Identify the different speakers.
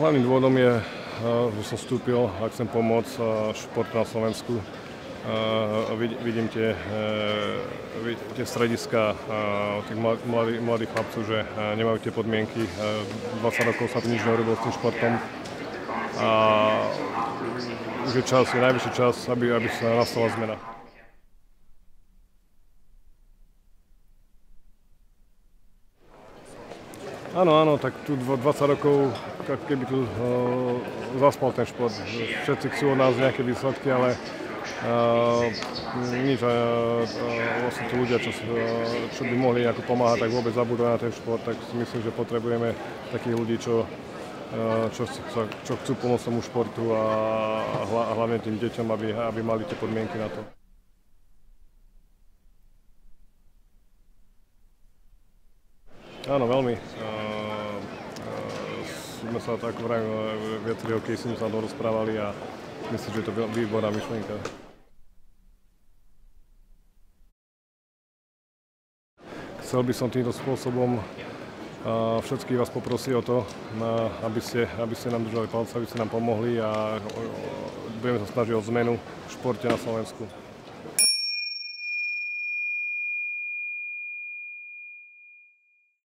Speaker 1: Hlavným dôvodom je, že som vstúpil a chcem pomôcť športu na Slovensku. Vidím tie strediska tých mladých chlapcov, že nemajú tie podmienky. 20 rokov sa tu nič neurobilo s tým športom. A už je najvyšší čas, aby sa nastala zmena. Áno, tak tu 20 rokov, keby tu zaspal ten šport. Všetci chcú od nás nejaké výsledky, ale nič. Vlastne tí ľudia, čo by mohli ako pomáhať, tak vôbec zabúdajú na ten šport. Tak si myslím, že potrebujeme takých ľudí, čo chcú pomôcť tomu športu a hlavne tým deťom, aby mali tie podmienky na to. Áno, veľmi. Sme sa tak viacerí hokejisti sa tam rozprávali a myslím, že je to výborná myšlienka. Chcel by som týmto spôsobom všetkých vás poprosiť o to, aby ste nám držali palce, aby ste nám pomohli a budeme sa snažiť o zmenu v športe na Slovensku.